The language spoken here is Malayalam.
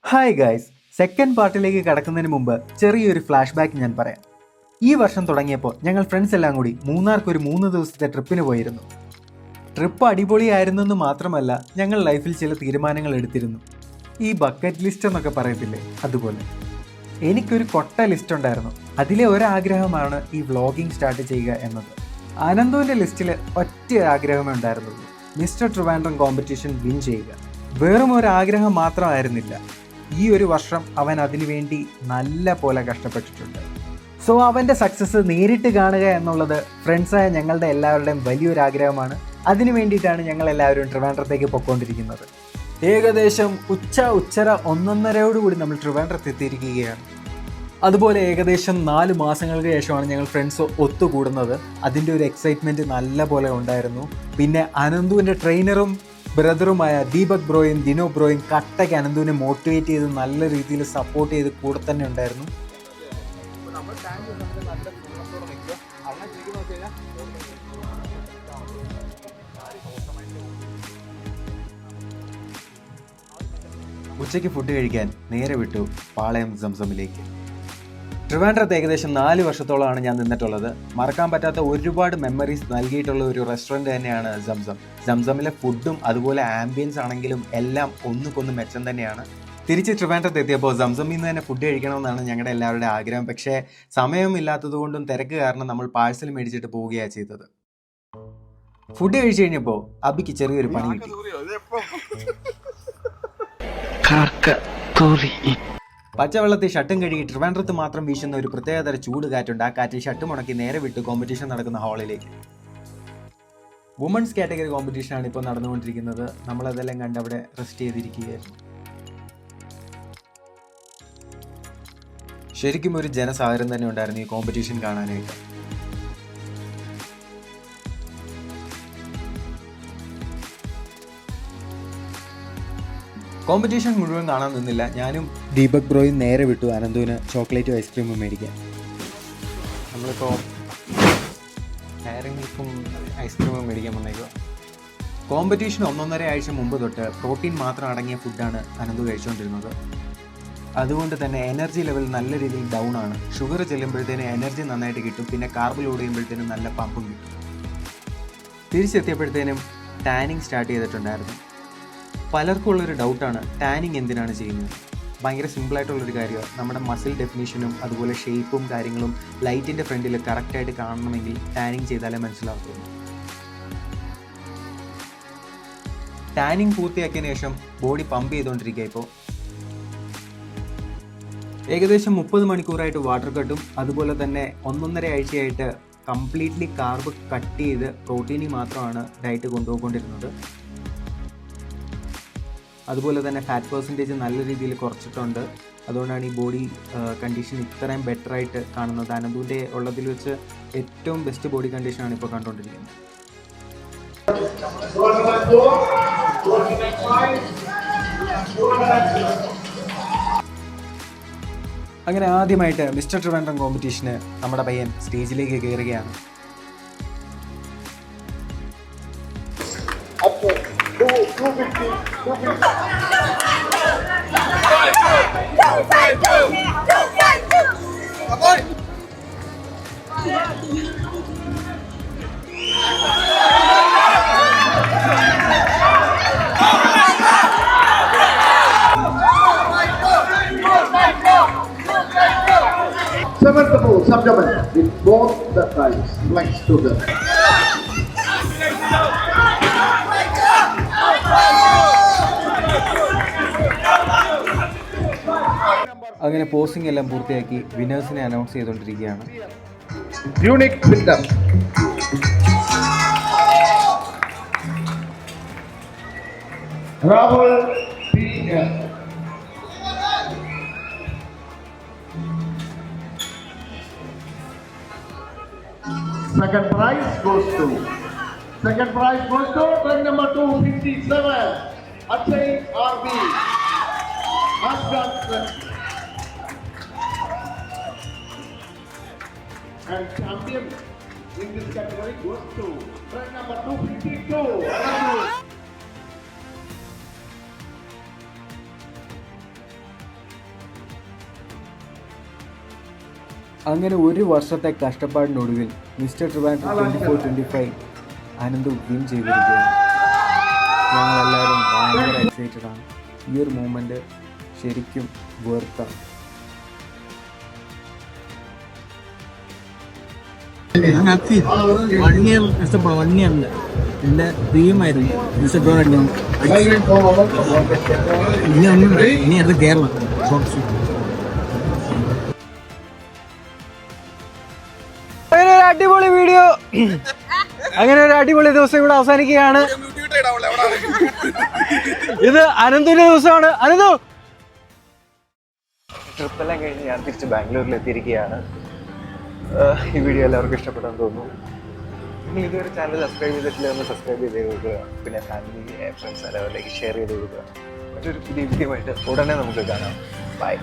ഹായ് ഗൈസ്, സെക്കൻഡ് പാർട്ടിലേക്ക് കടക്കുന്നതിന് മുമ്പ് ചെറിയൊരു ഫ്ലാഷ് ബാക്ക് ഞാൻ പറയാം. ഈ വർഷം തുടങ്ങിയപ്പോൾ ഞങ്ങൾ ഫ്രണ്ട്സ് എല്ലാം കൂടി മൂന്നാർക്ക് ഒരു 3 ദിവസത്തെ ട്രിപ്പിന് പോയിരുന്നു. ട്രിപ്പ് അടിപൊളിയായിരുന്നെന്ന് മാത്രമല്ല, ഞങ്ങൾ ലൈഫിൽ ചില തീരുമാനങ്ങൾ എടുത്തിരുന്നു. ഈ ബക്കറ്റ് ലിസ്റ്റ് എന്നൊക്കെ പറയത്തില്ലേ, അതുപോലെ എനിക്കൊരു കൊട്ട ലിസ്റ്റ് ഉണ്ടായിരുന്നു. അതിലെ ഒരാഗ്രഹമാണ് ഈ വ്ളോഗിങ് സ്റ്റാർട്ട് ചെയ്യുക എന്നത്. അനന്തുവിൻ്റെ ലിസ്റ്റിൽ ഒറ്റ ആഗ്രഹമേ ഉണ്ടായിരുന്നുള്ളൂ, മിസ്റ്റർ ട്രിവാൻഡ്രം കോമ്പറ്റീഷൻ വിൻ ചെയ്യുക. വെറും ഒരു ആഗ്രഹം മാത്രമായിരുന്നില്ല, ഈ ഒരു വർഷം അവൻ അതിനുവേണ്ടി നല്ല പോലെ കഷ്ടപ്പെട്ടിട്ടുണ്ട്. സോ അവൻ്റെ സക്സസ് നേരിട്ട് കാണുക എന്നുള്ളത് ഫ്രണ്ട്സായ ഞങ്ങളുടെ എല്ലാവരുടെയും വലിയൊരു ആഗ്രഹമാണ്. അതിനു വേണ്ടിയിട്ടാണ് ഞങ്ങൾ എല്ലാവരും ട്രിവാൻഡ്രത്തേക്ക് പൊയ്ക്കൊണ്ടിരിക്കുന്നത്. ഏകദേശം ഉച്ചര 1:30 നമ്മൾ ട്രിവാൻഡ്രത്ത് എത്തിയിരിക്കുകയാണ്. അതുപോലെ ഏകദേശം 4 മാസങ്ങൾക്ക് ശേഷമാണ് ഞങ്ങൾ ഫ്രണ്ട്സ് ഒത്തുകൂടുന്നത്. അതിൻ്റെ ഒരു എക്സൈറ്റ്മെൻറ്റ് നല്ല പോലെ ഉണ്ടായിരുന്നു. പിന്നെ അനന്തുവിൻ്റെ ട്രെയിനറും ബ്രദറുമായ ദീപക് ബ്രോയും ദിനോ ബ്രോയും കട്ടയ്ക്ക് അനന്തുവിനെ മോട്ടിവേറ്റ് ചെയ്ത് നല്ല രീതിയിൽ സപ്പോർട്ട് ചെയ്ത് കൂടെ തന്നെ ഉണ്ടായിരുന്നു. ഉച്ചയ്ക്ക് ഫുഡ് കഴിക്കാൻ നേരെ വിട്ടു പാളയം സംസമിലേക്ക്. ട്രിവാൻഡ്രത്ത് ഏകദേശം 4 വർഷത്തോളമാണ് ഞാൻ നിന്നിട്ടുള്ളത്. മറക്കാൻ പറ്റാത്ത ഒരുപാട് മെമ്മറീസ് നൽകിയിട്ടുള്ള ഒരു റെസ്റ്റോറൻറ്റ് തന്നെയാണ് സംസം. സംസമിലെ ഫുഡും അതുപോലെ ആംബിയൻസ് ആണെങ്കിലും എല്ലാം ഒന്നുകൊന്ന് മെച്ചം തന്നെയാണ്. തിരിച്ച് ട്രിവാൻഡ്രത്ത് എത്തിയപ്പോൾ സംസമിൽ നിന്ന് തന്നെ ഫുഡ് കഴിക്കണമെന്നാണ് ഞങ്ങളുടെ എല്ലാവരുടെ ആഗ്രഹം. പക്ഷേ സമയമില്ലാത്തതുകൊണ്ടും തിരക്ക് കാരണം നമ്മൾ പാഴ്സൽ മേടിച്ചിട്ട് പോവുകയാണ് ചെയ്തത്. ഫുഡ് കഴിച്ചു കഴിഞ്ഞപ്പോൾ അബിക്ക് ചെറിയൊരു പണി കിട്ടി. പച്ചവെള്ളത്തിൽ ഷട്ടും കഴുകി ട്രിവാൻഡ്രത്ത് മാത്രം വീശുന്ന ഒരു പ്രത്യേകതര ചൂട് കാറ്റുണ്ട്. ആ കാറ്റിൽ ഷട്ട് മുടക്കി നേരെ വിട്ട് കോമ്പറ്റീഷൻ നടക്കുന്ന ഹാളിലേക്ക്. വുമൺസ് കാറ്റഗറി കോമ്പറ്റീഷനാണ് ഇപ്പോൾ നടന്നുകൊണ്ടിരിക്കുന്നത്. നമ്മളതെല്ലാം കണ്ട് അവിടെ റെസ്റ്റ് ചെയ്തിരിക്കുകയായിരുന്നു. ശരിക്കും ഒരു ജനസാഗരം തന്നെ ഉണ്ടായിരുന്നു ഈ കോമ്പറ്റീഷൻ കാണാനായിട്ട്. കോമ്പറ്റീഷൻ മുഴുവൻ കാണാൻ നിന്നില്ല. ഞാനും ദീപക് ബ്രോയും നേരെ വിട്ടു അനന്തുവിന് ചോക്ലേറ്റും ഐസ്ക്രീമും മേടിക്കാൻ. നമ്മളിപ്പോൾ ഡയറി മിൽക്കും ഐസ്ക്രീമും മേടിക്കാൻ വന്നേക്കുക. കോമ്പറ്റീഷൻ 1.5 ആഴ്ച മുമ്പ് തൊട്ട് പ്രോട്ടീൻ മാത്രം അടങ്ങിയ ഫുഡാണ് അനന്തു കഴിച്ചുകൊണ്ടിരുന്നത്. അതുകൊണ്ട് തന്നെ എനർജി ലെവൽ നല്ല രീതിയിൽ ഡൗൺ ആണ്. ഷുഗർ ചെല്ലുമ്പോഴത്തേനും എനർജി നന്നായിട്ട് കിട്ടും, പിന്നെ കാർബ് ലോഡ് ചെയ്യുമ്പോഴത്തേനും നല്ല പമ്പും കിട്ടും. തിരിച്ചെത്തിയപ്പോഴത്തേനും ടാനിങ് സ്റ്റാർട്ട് ചെയ്തിട്ടുണ്ടായിരുന്നു. പലർക്കും ഉള്ളൊരു ഡൗട്ടാണ്, ടാനിങ് എന്തിനാണ് ചെയ്യുന്നത്? ഭയങ്കര സിമ്പിളായിട്ടുള്ളൊരു കാര്യമാണ്. നമ്മുടെ മസിൽ ഡെഫിനിഷനും അതുപോലെ ഷേപ്പും കാര്യങ്ങളും ലൈറ്റിൻ്റെ ഫ്രണ്ടിൽ കറക്റ്റായിട്ട് കാണണമെങ്കിൽ ടാനിങ് ചെയ്താലേ മനസ്സിലാവുള്ളൂ. ടാനിങ് പൂർത്തിയാക്കിയതിന് ശേഷം ബോഡി പമ്പ് ചെയ്തുകൊണ്ടിരിക്കുക. ഇപ്പോൾ ഏകദേശം 30 മണിക്കൂറായിട്ട് വാട്ടർ കട്ടും അതുപോലെ തന്നെ 1.5 ആഴ്ചയായിട്ട് കംപ്ലീറ്റ്ലി കാർബ് കട്ട് ചെയ്ത് പ്രോട്ടീനിൽ മാത്രമാണ് ഡയറ്റ് കൊണ്ടുപോയിക്കൊണ്ടിരുന്നത്. അതുപോലെ തന്നെ ഫാറ്റ് പെർസെൻറ്റേജ് നല്ല രീതിയിൽ കുറച്ചിട്ടുണ്ട്. അതുകൊണ്ടാണ് ഈ ബോഡി കണ്ടീഷൻ ഇത്രയും ബെറ്ററായിട്ട് കാണുന്നത്. അനന്തുവിൻ്റെ ഉള്ളതിൽ വെച്ച് ഏറ്റവും ബെസ്റ്റ് ബോഡി കണ്ടീഷനാണ് ഇപ്പോൾ കണ്ടുകൊണ്ടിരിക്കുന്നത്. അങ്ങനെ ആദ്യമായിട്ട് മിസ്റ്റർ ട്രിവാൻഡ്രം കോമ്പറ്റീഷന് നമ്മുടെ പയ്യൻ സ്റ്റേജിലേക്ക് കയറുകയാണ്. Seventh pole, subdomen with both the thighs flexed together. അങ്ങനെ പോസിംഗ് എല്ലാം പൂർത്തിയാക്കി വിന്നേഴ്സിനെ അനൗൺസ് ചെയ്തുകൊണ്ടിരിക്കുകയാണ്. Unique sit-up. Rahul P.S. Second prize goes to run number 257, Akshay R.B. Afghan. And champion in this category goes to run number 252. അങ്ങനെ ഒരു വർഷത്തെ കഷ്ടപ്പാടിനൊടുവിൽ മിസ്റ്റർ ട്രിവാൻഡ്രം 24-25 അനന്ത് വിൻ ചെയ്തിരിക്കുകയാണ്. ഞങ്ങളെല്ലാവരും ഭയങ്കര എക്സൈറ്റഡ് ആണ്. ഈ ഒരു മൂമെൻറ്റ് ശരിക്കും വെർത്താണ്. എൻ്റെ ഡ്രീമായിരുന്നു മിസ്റ്റർ ബ്രോ ഇനി അത് കേരളം. അങ്ങനെ ഒരു അടിപൊളി വീഡിയോ, അങ്ങനെ ഒരു അടിപൊളി ദിവസം ഇവിടെ അവസാനിക്കുകയാണ്. ഇത് അനന്തിന്റെ ദിവസമാണ്. അനന്തു ട്രിപ്പെല്ലാം കഴിഞ്ഞ് ഞാൻ തിരിച്ച് ബാംഗ്ലൂരിൽ എത്തിയിരിക്കുകയാണ്. ഈ വീഡിയോ എല്ലാവർക്കും ഇഷ്ടപ്പെട്ടെന്ന് തോന്നുന്നു. നിങ്ങൾ ഇതുവരെ ചാനൽ സബ്സ്ക്രൈബ് ചെയ്തിട്ടില്ല, ഒന്ന് സബ്സ്ക്രൈബ് ചെയ്ത് കൊടുക്കുക. പിന്നെ ഫാമിലി ഫ്രണ്ട്സ് എല്ലാവരിലേക്ക് ഷെയർ ചെയ്ത് കൊടുക്കുക. മറ്റൊരു പുതിയ വീഡിയോ ആയിട്ട് ഉടനെ നമുക്ക് കാണാം. ബൈ.